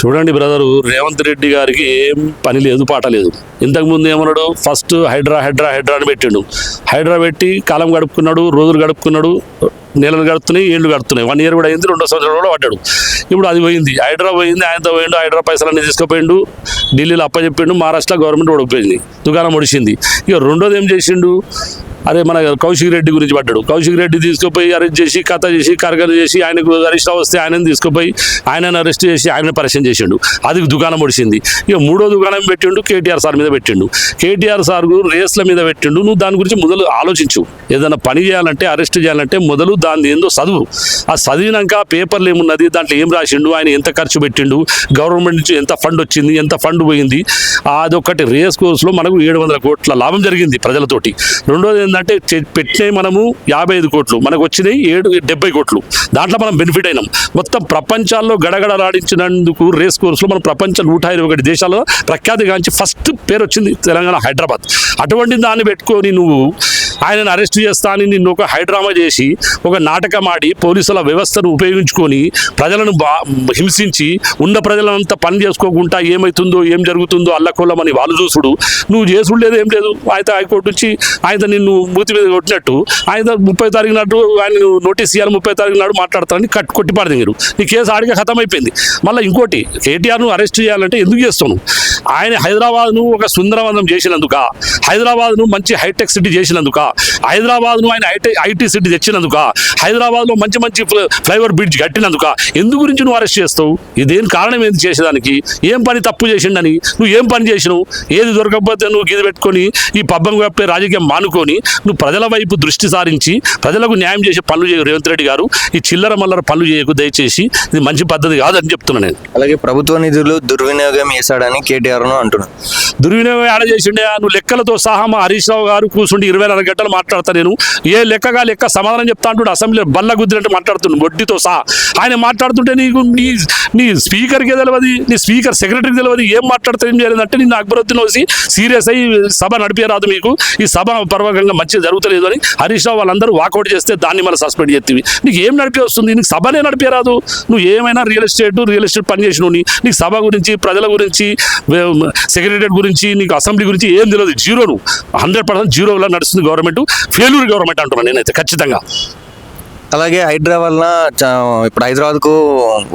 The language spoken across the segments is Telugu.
చూడండి బ్రదరు, రేవంత్ రెడ్డి గారికి ఏం పని లేదు, పాట లేదు. ఇంతకుముందు ఏమన్నాడు, ఫస్ట్ హైడ్రా హైడ్రా హైడ్రా అని పెట్టిండు. హైడ్రా పెట్టి కాలం గడుపుకున్నాడు, రోజులు గడుపుకున్నాడు, నెలలు గడుపుతున్నాయి, ఏళ్ళు గడుపుతున్నాయి. 1 year కూడా అయింది, 2వ సంవత్సరం కూడా పడ్డాడు. ఇప్పుడు అది పోయింది, హైడ్రా పోయింది, ఆయనతో పోయిండు. హైడ్రా పైసలన్నీ తీసుకుపోయిండు, ఢిల్లీలో అప్పచెప్పిండు, మహారాష్ట్ర గవర్నమెంట్ ఓడిపోయింది, దుకాణం ఒడిచింది. ఇక రెండోది ఏం చేసిండు, అదే మన కౌశిక్ రెడ్డి గురించి పడ్డాడు. కౌశిక్ రెడ్డి తీసుకుపోయి అరెస్ట్ చేసి, కథ చేసి, కరగలు చేసి, ఆయనకు అరెస్ట్ వస్తే ఆయనను తీసుకుపోయి ఆయనను అరెస్ట్ చేసి ఆయన పరిచయం చేసిండు, అది దుకాణం ఒడిచింది. ఇక మూడో దుకాణం పెట్టిండు, కేటీఆర్ సార్ మీద పెట్టిండు. కేటీఆర్ సార్ రేస్ల మీద పెట్టిండు. నువ్వు దాని గురించి మొదలు ఆలోచించు. ఏదైనా పని చేయాలంటే, అరెస్ట్ చేయాలంటే మొదలు దాన్ని ఏందో చదువు. ఆ చదివినాక పేపర్లు ఏమున్నది, దాంట్లో ఏం రాసిండు, ఆయన ఎంత ఖర్చు పెట్టిండు, గవర్నమెంట్ నుంచి ఎంత ఫండ్ వచ్చింది, ఎంత ఫండ్ పోయింది. అదొకటి రేస్ కోర్సులో మనకు 700 కోట్ల లాభం జరిగింది ప్రజలతోటి. రెండోది ఏంటంటే పెట్టినాయి మనము 55 కోట్లు, మనకు వచ్చినాయి 70 కోట్లు. దాంట్లో మనం బెనిఫిట్ అయినాం. మొత్తం ప్రపంచాల్లో గడగడలాడించినందుకు రేస్ కోర్సులో మనం ప్రపంచ 121 దేశాల్లో ప్రఖ్యాతిగాంచి ఫస్ట్ పేరు వచ్చింది తెలంగాణ, హైదరాబాద్. అటువంటి దాన్ని పెట్టుకొని నువ్వు ఆయనను అరెస్ట్ చేస్తా అని నిన్ను ఒక హైడ్రామా చేసి, ఒక నాటకం ఆడి, పోలీసుల వ్యవస్థను ఉపయోగించుకొని ప్రజలను హింసించి, ఉన్న ప్రజలంతా పని చేసుకోకుండా ఏమవుతుందో ఏం జరుగుతుందో అల్లకొల్లమని వాళ్ళు చూసుడు, నువ్వు చేసుడు లేదు, ఏం లేదు. ఆయన హైకోర్టు నుంచి ఆయన నిన్ను మూతి మీద కొట్టినట్టు, ఆయన 30 తారీఖు నాడు ఆయన నోటీస్ ఇవ్వాలి, 30 తారీఖు నాడు మాట్లాడతారని కొట్టిపాడు మీరు. నీ కేసు ఆడిగా ఖతం అయిపోయింది. మళ్ళీ ఇంకోటి, కేటీఆర్ను అరెస్ట్ చేయాలంటే ఎందుకు చేస్తాను? ఆయన హైదరాబాద్ను ఒక సుందరవనం చేసినందుక, హైదరాబాద్ను మంచి హైటెక్ సిటీ చేసినందుక, హైదరాబాద్ను ఆయన ఐటీ సిటీ తెచ్చినందుక, హైదరాబాద్లో మంచి మంచి ఫ్లైఓవర్ బ్రిడ్జ్ కట్టినందుక ఎందు గురించి నువ్వు అరెస్ట్ చేస్తావు? ఇదేం కారణం ఏంది చేసేదానికి? ఏం పని తప్పు చేసిండని? నువ్వు ఏం పని చేసినావు? ఏది దొరకకపోతే నువ్వు గీది పెట్టుకొని ఈ పబ్బం కప్పే రాజకీయం మానుకొని నువ్వు ప్రజల వైపు దృష్టి సారించి ప్రజలకు న్యాయం చేసే పనులు చేయు రేవంత్ రెడ్డి గారు. ఈ చిల్లర మల్లర పనులు చేయకు దయచేసి, ఇది మంచి పద్ధతి కాదని చెప్తున్నా నేను. అలాగే ప్రభుత్వ నిధులు దుర్వినియోగం చేశాడని కేటీఆర్ అంటున్నాను. దుర్వినియోగం ఆడ చేసిండే నువ్వు లెక్కలతో సహా మా హరీష్ రావు గారు కూర్చుండి 24 గంటలు మాట్లాడతా. నేను ఏ లెక్కగా లెక్క సమాధానం చెప్తా అంటుండే, అసెంబ్లీలో బల్ల గుద్దినట్టు మాట్లాడుతున్నాను వడ్డీతో సహా. ఆయన మాట్లాడుతుంటే నీకు నీ స్పీకర్కి తెలియదు, నీ స్పీకర్ సెక్రటరీకి తెలియదు, ఏం మాట్లాడితే ఏం చేయాలంటే నిన్ను అక్బరుద్దీన్ వచ్చి సీరియస్ అయ్యి సభ నడిపేరాదు, మీకు ఈ సభ పర్వకంగా మంచిగా జరుగుతలేదు అని హరీష్ రావు వాళ్ళందరూ వాకౌట్ చేస్తే దాన్ని మళ్ళీ సస్పెండ్ చేస్తేవి. నీకు ఏం నడిపి వస్తుంది? నీకు సభనే నడిపేరాదు. నువ్వు ఏమైనా రియల్ ఎస్టేట్ పని చేసినావు. నీకు సభ గురించి, ప్రజల గురించి, సెక్రటరీ గురించి, నీకు అసెంబ్లీ గురించి ఏం తెలియదు. జీరో. నువ్వు 100% జీరోలో నడుస్తుంది గవర్నమెంట్. ఫెయిల్యూర్ గవర్నమెంట్ అంటున్నాను నేనైతే ఖచ్చితంగా. అలాగే హైడ్రా వలన ఇప్పుడు హైదరాబాద్కు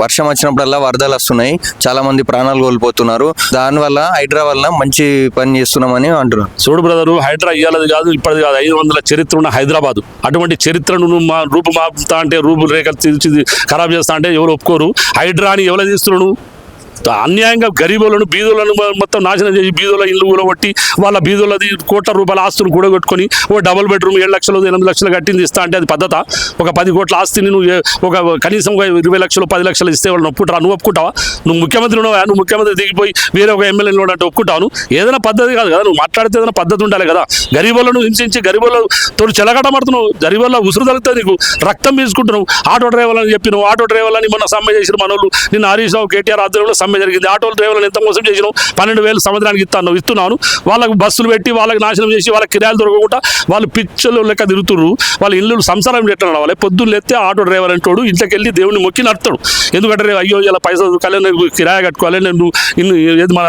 వర్షం వచ్చినప్పుడల్లా వరదలు వస్తున్నాయి, చాలా మంది ప్రాణాలు కోల్పోతున్నారు. దానివల్ల హైడ్రా వలన మంచి పని చేస్తున్నామని అంటున్నారు. చూడు బ్రదరు, హైడ్రా ఇయ్యాలది కాదు, ఇప్పటిది కాదు. 500 చరిత్ర ఉన్న హైదరాబాద్. అటువంటి చరిత్రను నువ్వు రూపుమాపుతా అంటే, రూపురేఖలు తీర్చి ఖరాబ్ చేస్తా అంటే ఎవరు ఒప్పుకోరు. హైడ్రా అని ఎవరు తీస్తున్నాడు? అన్యాయంగా గరీబులను, బీదోలను మొత్తం నాశనం చేసి, బీదోల ఇల్లు కూలగొట్టి, వాళ్ళ బీదోలది కోట్ల రూపాయల ఆస్తులు కూడగొట్టుకొని ఓ డబుల్ బెడ్రూమ్ 7 లక్షలు 8 లక్షలు కట్టింది ఇస్తా అంటే అది పద్ధత? ఒక 10 కోట్ల ఆస్తిని నువ్వు ఒక కనీసం 20 లక్షలు 10 లక్షలు ఇస్తే వాళ్ళు ఒప్పుకుంటావా? నువ్వు ఒప్పుకుంటావా? నువ్వు ముఖ్యమంత్రి ఉన్నావా? నువ్వు ముఖ్యమంత్రి దిగిపోయి వేరే ఒక ఎమ్మెల్యేని అంటే ఒప్పుకుంటావు? ఏదైనా పద్ధతి కాదు కదా. నువ్వు మాట్లాడితే ఏదైనా పద్ధతి ఉండాలి కదా. గరీబులను హింసించి గరీబులతో చెలగడమడుతున్నావు, గరీబుల ఉసురు తగ్గుతుంది, నీకు రక్తం తీసుకుంటున్నావు. ఆటో డ్రైవర్లని చెప్పినావు, ఆటో డ్రైవర్లని మొన్న సమ్మె చేసిన మనోళ్ళు, నిన్న హరీష్ రావు కేటీఆర్ ఆధ్వర్యంలో సమ్మె జరిగింది. ఆటో డ్రైవర్లను ఎంత మోసం చేసినావు? 12,000 సంవత్సరానికి ఇస్తున్నాను. వాళ్ళకు బస్సులు పెట్టి వాళ్ళకి నాశనం చేసి, వాళ్ళకి కిరాయిలు దొరకకుండా వాళ్ళు పిచ్చలు లెక్క తిరుగుతున్నారు. వాళ్ళ ఇల్లు సంసారం ఎట్లా నడవాలి? పొద్దున్న ఎత్తే ఆటో డ్రైవర్ అంటాడు ఇంట్లోకి వెళ్ళి దేవుడిని మొక్కి నడతాడు. ఎందుకంటే అయ్యో ఇలా పైసలు కళ్యాణ కిరాయి కట్టుకోవాలి, నేను ఏది మన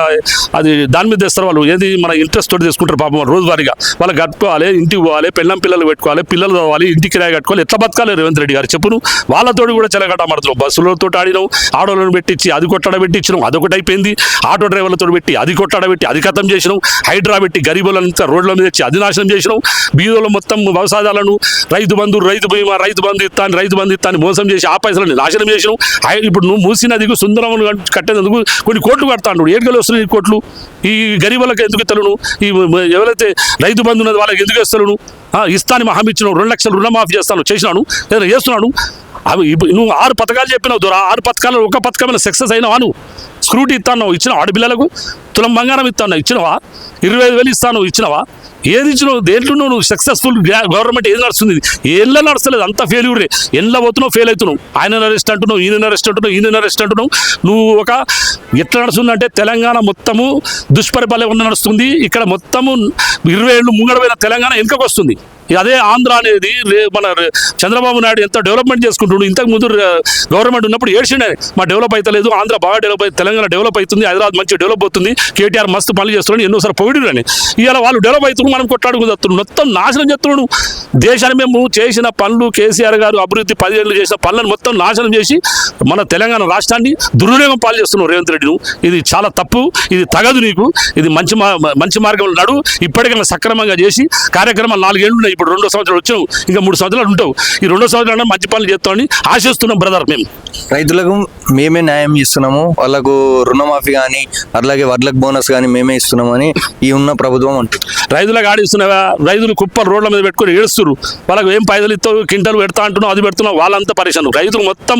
అది దాని మీద తెస్తారు వాళ్ళు, ఏది మన ఇంట్రెస్ట్ తోటి తీసుకుంటారు పాపం. రోజువారీగా వాళ్ళకి కట్టుకోవాలి, ఇంటికి పోవాలి, పిల్లలు పెట్టుకోవాలి, పిల్లలు చదవాలి, ఇంటి కిరాయి కట్టుకోవాలి. ఎట్లా బతకాలి రేవంత్ రెడ్డి గారు చెప్పును? వాళ్ళతోటి కూడా చెలగట్టమడుతున్నావు. బస్సులతో ఆడినావు, ఆటోలను పెట్టించి అది కొట్టడ పెట్టించినావు, అదొకటి అయిపోయింది. ఆటో డ్రైవర్లతో పెట్టి అది కొట్టడ పెట్టి అది ఖతం చేసినావు. హైడ్రా పెట్టి గరీబులంతా రోడ్ల మీద తెచ్చి అది నాశనం చేసినావు. బీదోళ్ళు మొత్తం వ్యవసాయాలను రైతు బంధు బీమా రైతు బంధు ఇస్తాను మోసం చేసి ఆ పైసలను నాశనం చేసినావు. ఇప్పుడు నువ్వు మూసినది సుందరం కట్టేందుకు కొన్ని కోట్లు కడతాడు. ఏడుగలు వస్తున్నాయి కోట్లు. ఈ గరీబులకు ఎందుకు ఇస్తలను? ఈ ఎవరైతే రైతు బంధు ఉన్నది వాళ్ళకి ఎందుకు ఇస్తలను? ఇస్తాను హామీ ఇచ్చినావు, 2 లక్షలు రుణమాఫీ చేసినాను, ఏదైనా చేస్తున్నాను. అవి నువ్వు 6 పథకాలు చెప్పినావు దొరా. 6 పథకాలు ఒక పథకమైన సక్సెస్ అయినావా? నువ్వు స్క్రూటీ ఇస్తాను ఇచ్చినావు, ఆడపిల్లలకు తులం బంగారం ఇస్తాను ఇచ్చినవా? 25,000 ఇస్తాను ఇచ్చినవా? ఏది ఇచ్చినావు? దేంట్లో నువ్వు సక్సెస్ఫుల్ గవర్నమెంట్ ఏది నడుస్తుంది? ఏళ్ళ నడుస్తలేదు, అంత ఫెయిల్యూరే. ఎల్ల పోతున్నావు, ఫెయిల్ అవుతున్నావు. ఆయన అరెస్ట్ అంటున్నావు, ఈయన అరెస్ట్ అంటున్నావు. నువ్వు ఒక ఎట్లా నడుస్తుందంటే తెలంగాణ మొత్తము దుష్పరిపాలన నడుస్తుంది. ఇక్కడ మొత్తము 20 ఏళ్ళు ముంగడమైన తెలంగాణ వెనుకకు వస్తుంది. అదే ఆంధ్ర అనేది చంద్రబాబు నాయుడు ఎంత డెవలప్మెంట్ చేసుకుంటున్నాడు. ఇంతకు ముందు గవర్నమెంట్ ఉన్నప్పుడు ఏడ్చిండే మా డెవలప్ అవుతలేదు, ఆంధ్ర బాగా డెవలప్ అవుతుంది, తెలంగాణ డెవలప్ అవుతుంది, హైదరాబాద్ మంచి డెవలప్ అవుతుంది, కేటీఆర్ మస్తు పనులు చేస్తున్నాడు ఎన్నోసారి పొగిడు అని. ఇవాళ వాళ్ళు డెవలప్ అవుతున్నారు, మనం కొట్లాడుకుని మొత్తం నాశనం చేస్తున్నాడు దేశాన్ని. మేము చేసిన పనులు కేసీఆర్ గారు అభివృద్ధి 10 ఏళ్ళు చేసిన పనులను మొత్తం నాశనం చేసి మన తెలంగాణ రాష్ట్రాన్ని దుర్వినియోగం పాలు చేస్తున్నావు రేవంత్ రెడ్డి. ఇది చాలా తప్పు, ఇది తగదు నీకు, ఇది మంచి మార్గంలో నడు. ఇప్పటికైనా సక్రమంగా చేసి కార్యక్రమాలు 4 ఏళ్ళు ఉన్నాయి, ఇప్పుడు 2వ సంవత్సరాలు వచ్చావు, ఇంకా 3 సంవత్సరాలు ఉంటావు. ఈ 2వ సంవత్సరాలు మంచి పనులు చేస్తామని ఆశిస్తున్నాం బ్రదర్. మేము రైతులకు మేమే న్యాయం ఇస్తున్నాము, వాళ్ళకు రుణమాఫీ కానీ అలాగే వడ్లకు బోనస్ కానీ మేమే ఇస్తున్నామని ఈ ఉన్న ప్రభుత్వం అంటుంది. రైతులకు ఆడిస్తున్నావా? రైతులు కుప్పలు రోడ్ల మీద పెట్టుకొని ఏడుస్తున్నారు. వాళ్ళకు ఏం పైసలు ఇస్తావు, కింటలు పెడతా అంటున్నావు, అది పెడుతున్నావు, వాళ్ళంతా పరిశాను. రైతులు మొత్తం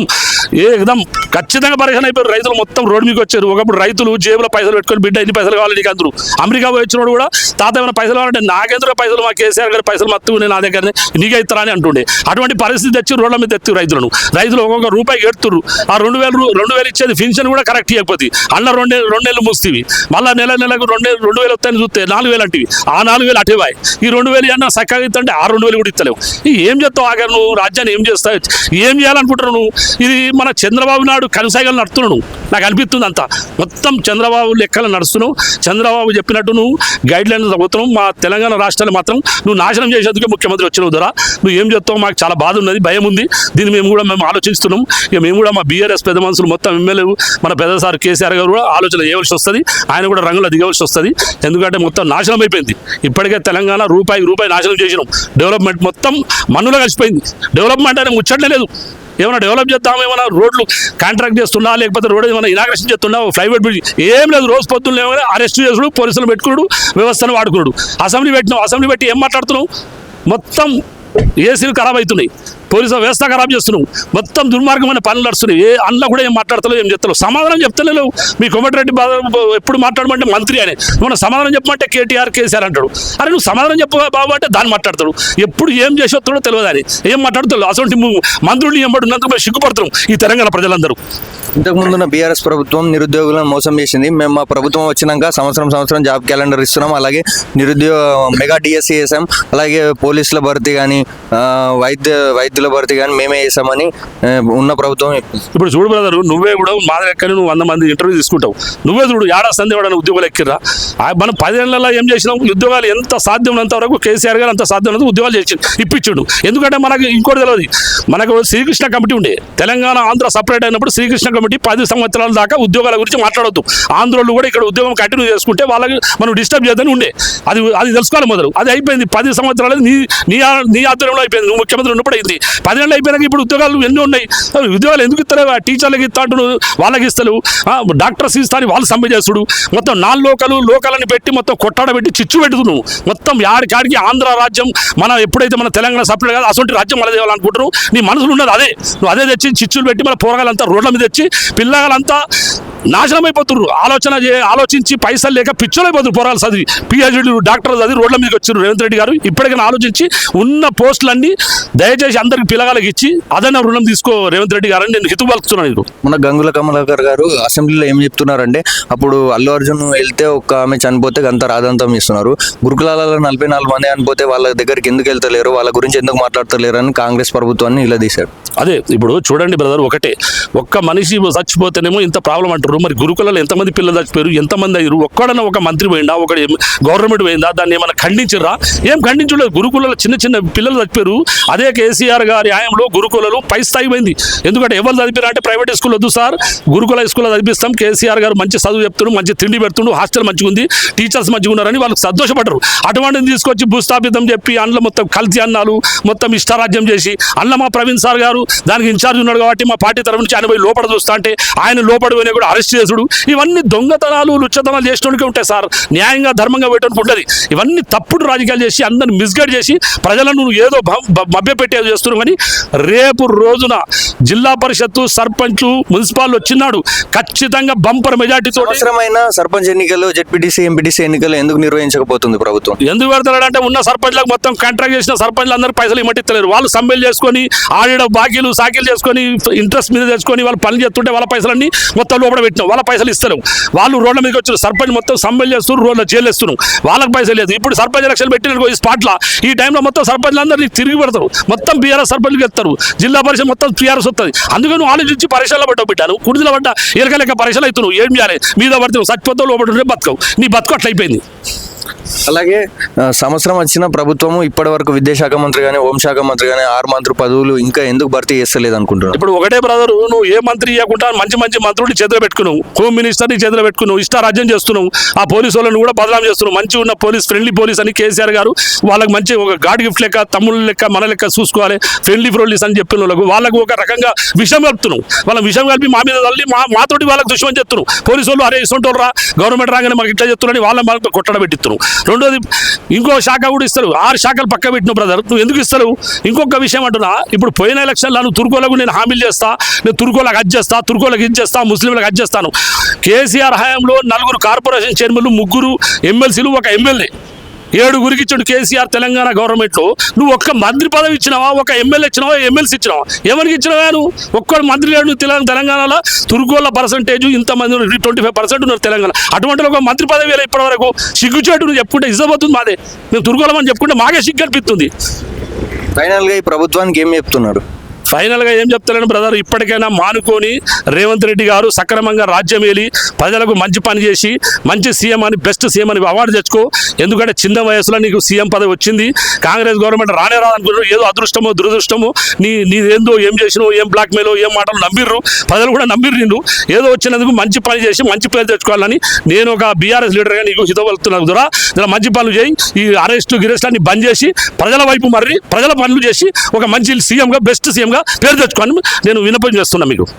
ఏకదం ఖచ్చితంగా పరిశాన్ అయిపోయారు. రైతులు మొత్తం రోడ్డు మీకు వచ్చారు. ఒకప్పుడు రైతులు జేబులో పైసలు పెట్టుకొని బిడ్డ ఇన్ని పైసలు కావాలి నీకు అందరూ. అమెరికా పోయి వచ్చినోడు కూడా తాత ఏమైనా పైసలు కావాలంటే నాకెందుకు పైసలు, మా కేసీఆర్ గారి పైసలు మత్తు నేను నా దగ్గర నీకే ఇస్తారా అని అంటుండే. అటువంటి పరిస్థితి తెచ్చి రోడ్ల మీద తెచ్చు రైతులు ఒక్కొక్క రూపాయికి ఎడుతున్నారు. ఆ 2,000 ఇచ్చేది పెన్షన్ కూడా కరెక్ట్ ఇవ్వకపోతే అన్న 2 నెలలు ముస్తీవి, మళ్ళీ నెలకు 2,000 వస్తాయని చూస్తే 4,000 అంటివి, ఆ 4,000 అటేవాయి. ఈ 2,000 అన్న చక్కగా ఇస్తుంటే ఆ 2,000 కూడా ఇస్తలేవు. ఏం చేస్తావు ఆఖరి నువ్వు? రాజ్యాన్ని ఏం చేస్తావు? ఏం చేయాలనుకుంటున్నావు నువ్వు? ఇది మన చంద్రబాబు నాయుడు కనసాగలు నడుస్తున్నాడు నాకు అనిపిస్తుంది. అంతా మొత్తం చంద్రబాబు లెక్కలు నడుస్తున్నావు. చంద్రబాబు చెప్పినట్టు నువ్వు గైడ్ లైన్స్ చదువుతున్నావు. మా తెలంగాణ రాష్ట్రాన్ని మాత్రం నువ్వు నాశనం చేసేందుకే ముఖ్యమంత్రి వచ్చినావు ధర. నువ్వు ఏం చేస్తావు మాకు చాలా బాధ ఉన్నది, భయం ఉంది. దీన్ని మేము ఆలోచిస్తున్నాం. ఇక మేము కూడా మా బీఆర్ఎస్ పెద్ద మనుషులు మొత్తం ఎమ్మెల్యే మన పెద్ద సార్ కేసీఆర్ గారు కూడా ఆలోచన చేయవలసి వస్తుంది. ఆయన కూడా రంగులో దిగవలసి వస్తుంది. ఎందుకంటే మొత్తం నాశనం అయిపోయింది. ఇప్పటికే తెలంగాణ రూపాయి నాశనం చేసినాం. డెవలప్మెంట్ మొత్తం మన్నులో కలిసిపోయింది. డెవలప్మెంట్ అనేది ముచ్చట్లే లేదు. ఏమైనా డెవలప్ చేద్దాం, ఏమైనా రోడ్లు కాంట్రాక్ట్ చేస్తున్నా, లేకపోతే రోడ్ ఏమైనా ఇనాగ్రేషన్ చేస్తున్నా, ప్రైవేట్ బ్రిడ్జ్ ఏం లేదు. రోజు పొద్దున్న ఏమైనా అరెస్ట్ చేసుడు, పోలీసులు పెట్టుకున్నాడు, వ్యవస్థను వాడుకున్నాడు. అసెంబ్లీ పెట్టి ఏం మాట్లాడుతున్నావు? మొత్తం ఏసీలు ఖరాబ్ అవుతున్నాయి, పోలీసు వ్యవస్థ ఖరాబ్ చేస్తున్నావు, మొత్తం దుర్మార్గమైన పనులు నడుస్తున్నాయి. అందులో కూడా ఏం మాట్లాడతలేవు, ఏం చెప్తలేవు, సమాధానం చెప్తలేవు. మీ కోమటిరెడ్డి ఎప్పుడు మాట్లాడమంటే మంత్రి అని, మనం సమాధానం చెప్పమంటే కేసీఆర్ అంటాడు. అరే నువ్వు సమాధానం చెప్పు బాబు అంటే దాన్ని మాట్లాడతాడు. ఎప్పుడు ఏం చేసి వస్తాడో తెలియదు అని ఏం మాట్లాడతాడు. అసలు మంత్రులు ఎంబడున్నందుకు మేము సిగ్గుపడుతున్నాం ఈ తెలంగాణ ప్రజలందరూ. ఇంతకుముందున్న బీఆర్ఎస్ ప్రభుత్వం నిరుద్యోగులను మోసం చేసింది. మేము మా ప్రభుత్వం వచ్చినాక సంవత్సరం జాబ్ క్యాలెండర్ ఇస్తున్నాం. అలాగే మెగా డిఎస్సీ చేసాం. అలాగే పోలీసుల భర్తీ కానీ వైద్యుల భర్తీ కానీ మేమే చేసామని ఉన్న ప్రభుత్వం. ఇప్పుడు చూడు బ్రదర్, నువ్వే కూడా మా దగ్గర నువ్వు 100 మంది ఇంటర్వ్యూ తీసుకుంటావు. నువ్వే చూడు ఏడాది ఎవడన్నా ఉద్యోగాలు ఎక్కిర్రా? మనం 10 ఏళ్లలో ఏం చేసినాం? ఉద్యోగాలు ఎంత సాధ్యమైనంత వరకు కేసీఆర్ గారు అంత సాధ్యమైనంత ఉద్యోగాలు ఇప్పించాడు. ఎందుకంటే మనకు ఇంకోటి తెలియదు, మనకు శ్రీకృష్ణ కమిటీ ఉండే. తెలంగాణ ఆంధ్ర సపరేట్ అయినప్పుడు శ్రీకృష్ణ కమిటీ 10 సంవత్సరాల దాకా ఉద్యోగాల గురించి మాట్లాడొద్దు. ఆంధ్రోళ్ళు కూడా ఇక్కడ ఉద్యోగం కంటిన్యూ చేసుకుంటే వాళ్ళకి మనం డిస్టర్బ్ చేద్దని ఉండే. అది తెలుసుకోవాలి మొదలు. అది అయిపోయింది. 10 సంవత్సరాలు నీ ఆధ్వర్యంలో అయిపోయింది. నువ్వు ముఖ్యమంత్రి ఉన్నప్పుడు అయింది. 10 ఏళ్ళు అయిపోయినాక ఇప్పుడు ఉద్యోగాలు ఎన్ని ఉన్నాయి? ఉద్యోగాలు ఎందుకు ఇస్తలేవు? టీచర్లకు ఇస్తా అంటున్నావు, వాళ్ళకి ఇస్తలేవు. డాక్టర్స్ ఇస్తా అని వాళ్ళు సమ్మె చేస్తుడు. మొత్తం 4 లోకలని పెట్టి మొత్తం కొట్టాడబెట్టి చిచ్చు పెట్టుతున్నావు. మొత్తం యాడికాడికి ఆంధ్ర రాజ్యం ఎప్పుడైతే మన తెలంగాణ సపరేట్ కాదు అసలు రాజ్యం మన దేవాలనుకుంటున్నావు. నీ మనసులో ఉన్నది అదే. నువ్వు అదే తెచ్చి చిచ్చులు పెట్టి మన పోరగాలంతా రోడ్ల మీద తెచ్చి పిల్లగాలంతా నాశనం అయిపోతున్నారు. ఆలోచించి పైసలు లేక పిచ్చోలైపోతున్నారు. పోరాలు చదివి పిహెచ్డీలు డాక్టర్లు చదివి రోడ్ల మీదకి వచ్చారు. రేవంత్ రెడ్డి గారు ఇప్పటికైనా ఆలోచించి ఉన్న పోస్టులన్నీ దయచేసి అందరికి పిల్లగాలకు ఇచ్చి అదైనా రుణం తీసుకో రేవంత్ రెడ్డి గారు అని నేను హితవు పలుకుతున్నాను. మన గంగుల కమలాకర్ గారు అసెంబ్లీలో ఏం చెప్తున్నారంటే, అప్పుడు అల్లు అర్జున్ వెళ్తే ఒక ఆమె చనిపోతే అంత రాదంతం ఇస్తున్నారు. గురుకులాలలో 44 మంది చనిపోతే వాళ్ళ దగ్గరికి ఎందుకు వెళ్తలేరు, వాళ్ళ గురించి ఎందుకు మాట్లాడతలేరు అని కాంగ్రెస్ ప్రభుత్వాన్ని ఇలా తీశారు. అదే ఇప్పుడు చూడండి బ్రదర్, ఒక్క మనిషి చచ్చిపోతేనేమో ఇంత ప్రాబ్లం అంటారు. మరి గురుకులలో ఎంతమంది పిల్లలు చచ్చిపోయారు, ఎంతమంది అయ్యారు? ఒక్కడన్నా ఒక మంత్రి పోయిందా, ఒకటి గవర్నమెంట్ పోయిందా? దాన్ని ఏమైనా ఖండించరా? ఏం ఖండించలేదు. గురుకులలో చిన్న పిల్లలు చచ్చిపోయారు. అదే కేసీఆర్ గారి న్యాయంలో గురుకులలో పై స్థాయి పోయింది. ఎందుకంటే ఎవరు చదివారు అంటే ప్రైవేట్ స్కూల్ వద్దు సార్, గురుకుల స్కూల్లో చదివిస్తాం. కేసీఆర్ గారు మంచి చదువు చెప్తుండు, మంచి తిండి పెడుతుండు, హాస్టల్ మంచిగా ఉంది, టీచర్స్ మంచిగా ఉన్నారని వాళ్ళకి సంతోషపడరు. అటువంటిది తీసుకొచ్చి భూస్థాపితం చెప్పి అందులో మొత్తం కల్తీ అన్నాలు, మొత్తం ఇష్టారాజ్యం చేసి అందులో మా ప్రవీణ్ సార్ గారు దానికి ఇన్ఛార్జ్ ఉన్నాడు కాబట్టి మా పార్టీ తరఫు నుంచి ఆయన పోయి లోపల చూస్తా అంటే ఆయన లోపల పోయినా కూడా అరెస్ట్ చేసుడు. ఇవన్నీ దొంగతనాలు లుచ్చతనాలు చేసేటోనికే ఉంటాయి సార్. న్యాయంగా ధర్మంగా పెట్టడానికి ఉంటుంది. ఇవన్నీ తప్పుడు రాజకీయాలు చేసి అందరిని మిస్గైడ్ చేసి ప్రజలను ఏదో మభ్యపెట్టే చేస్తున్నారు. చేస్తాను కానీ రేపు రోజున జిల్లా పరిషత్తు సర్పంచ్ మున్సిపాల్ వచ్చినాడు ఖచ్చితంగా బంపర్ మెజార్టీతో. అవసరమైన సర్పంచ్ ఎన్నికలు, జెడ్పీటీసీ, ఎంపీటీసీ ఎన్నికలు ఎందుకు నిర్వహించకపోతుంది ప్రభుత్వం? ఎందుకు పెడతాడంటే ఉన్న సర్పంచ్లకు మొత్తం కాంట్రాక్ట్ చేసిన సర్పంచ్లు అందరూ పైసలు ఇమ్మటిత్తలేరు. వాళ్ళు సమ్మెలు చేసుకొని ఆడిడ బాకీలు సాకీలు చేసుకొని ఇంట్రెస్ట్ మీద తెచ్చుకొని వాళ్ళు పని చేస్తుంటే వాళ్ళ పైసలన్నీ మొత్తం లోపల పెట్టినాం. వాళ్ళ పైసలు ఇస్తారు. వాళ్ళు రోడ్ల మీదకి వచ్చిన సర్పంచ్ మొత్తం సమ్మెలు చేస్తున్నారు, రోడ్ల జైలు వేస్తున్నాం. వాళ్ళకి పైసలు లేదు. ఇప్పుడు సర్పంచ్ ఎలక్షన్ పెట్టిన ఈ స్పాట్లో ఈ టైంలో మొత్తం సర్పంచ్లు అందరినీ తిరిగి పెడతారు. మొత్తం బీఆర్ఎస్ సర్పంచ్లు ఎత్తారు. జిల్లా పరిషత్ మొత్తం టీఆర్ఎస్ వస్తుంది. అందుకని నువ్వు ఆలోచించి పరీక్షల్లో పెట్టాను. కుడిదిలో పడ్డ ఎరక లెక్క పరీక్షలు అవుతున్నావు. ఏం చేయాలి? మీద పడుతున్నావు, చచ్చిపోతావు, లోపల బతకవు. నీ బతుకు అట్లా అయిపోయింది. అలాగే సంవత్సరం వచ్చిన ప్రభుత్వము ఇప్పటి వరకు విద్యాశాఖ మంత్రి కానీ, హోంశాఖ మంత్రి కానీ 6 మంత్రి పదవులు ఇంకా ఎందుకు భర్తీ చేస్తలేదు అనుకుంటున్నాను. ఇప్పుడు ఒకటే బ్రదర్, నువ్వు ఏ మంత్రి ఇవ్వకుండా మంచి మంచి మంత్రులు చేతిలో పెట్టుకున్నావు, హోమ్ మినిస్టర్ని చేతిలో పెట్టుకున్నావు, ఇష్టారాజ్యం చేస్తున్నావు. ఆ పోలీసు వాళ్ళని కూడా బదనాం చేస్తున్నావు. మంచి ఉన్న పోలీస్, ఫ్రెండ్లీ పోలీస్ అని కేసీఆర్ గారు వాళ్ళకి మంచి ఒక గాడ్ గిఫ్ట్ లెక్క, తమ్ముళ్ళ లెక్క, మన లెక్క చూసుకోవాలి, ఫ్రెండ్లీ పోలీస్ అని చెప్పిన వాళ్ళకు ఒక రకంగా విషయం కలుపుతున్నావు. వాళ్ళ విషయం కలిపి మా మీద తల్లి మాతోటి వాళ్ళకి దుష్మని చెప్తున్నావు. పోలీసు వాళ్ళు అరే ఇస్తుంటారు రా, గవర్నమెంట్ రాగానే మాకు ఇట్లా చెప్తున్నారని వాళ్ళ మనకు కొట్టడ పెట్టిస్తున్నావు. రెండోది ఇంకో శాఖ కూడా ఇస్తారు. 6 శాఖలు పక్క పెట్టిన బ్రదర్, నువ్వు ఎందుకు ఇస్తారు? ఇంకొక విషయం అంటున్నా, ఇప్పుడు పోయిన ఎలక్షన్లో నువ్వు తుర్కోలకు నేను హామీలు చేస్తా, నేను తుర్కోలకు అది చేస్తా, తుర్కోలకు ఇది చేస్తా, ముస్లింలకు అది చేస్తాను. కేసీఆర్ హయాంలో 4 కార్పొరేషన్ చైర్మన్లు, 3 ఎమ్మెల్సీలు, 1 ఎమ్మెల్యే, 7 ఇచ్చాడు కేసీఆర్ తెలంగాణ గవర్నమెంట్లో. నువ్వు ఒక్క మంత్రి పదవి ఇచ్చినావా, 1 ఎమ్మెల్యే ఇచ్చినావా, ఎమ్మెల్సీ ఇచ్చినావా? ఎవరికి ఇచ్చినావా? నువ్వు ఒక్కడు మంత్రి లేడు. నువ్వు తెలంగాణలో తుర్కోళ్ళ పర్సంటేజ్ ఇంతమంది 25% ఉన్నారు తెలంగాణ. అటువంటి ఒక మంత్రి పదవి ఇప్పటి వరకు సిగ్గుచేటు. నువ్వు చెప్పుకుంటే ఇజ్జపోతుంది మాదే. మేము తుర్కోళ్ళమని చెప్పుకుంటే మాకే సిగ్గు అనిపిస్తుంది. ఫైనల్గా ఈ ప్రభుత్వానికి ఏం చెప్తున్నారు? ఫైనల్గా ఏం చెప్తారని బ్రదర్, ఇప్పటికైనా మానుకొని రేవంత్ రెడ్డి గారు సక్రమంగా రాజ్యం ఏలి ప్రజలకు మంచి పని చేసి మంచి సీఎం అని, బెస్ట్ సీఎం అని అవార్డు తెచ్చుకో. ఎందుకంటే చిన్న వయసులో నీకు సీఎం పదవి వచ్చింది. కాంగ్రెస్ గవర్నమెంట్ రానే రాదనుకుంటున్నారు. ఏదో అదృష్టమో దురదృష్టమో నీదేందో ఏం చేసినావు, ఏం బ్లాక్మెయిల్, ఏం మాటలు నమ్మిర్రు, ప్రజలు కూడా నమ్మిర్రు. నిన్ను ఏదో వచ్చినందుకు మంచి పని చేసి మంచి పేరు తెచ్చుకోవాలని నేను ఒక బీఆర్ఎస్ లీడర్గా నీకు హితవలుతున్నాను. ద్వారా ఇలా మంచి పనులు చేయి, ఈ అరెస్టు గిరెస్టులన్నీ బంద్ చేసి ప్రజల వైపు మర్రి ప్రజల పనులు చేసి ఒక మంచి సీఎంగా, బెస్ట్ సీఎంగా పేరు తెచ్చుకోని నేను విన్నపం చేస్తున్నా మీకు.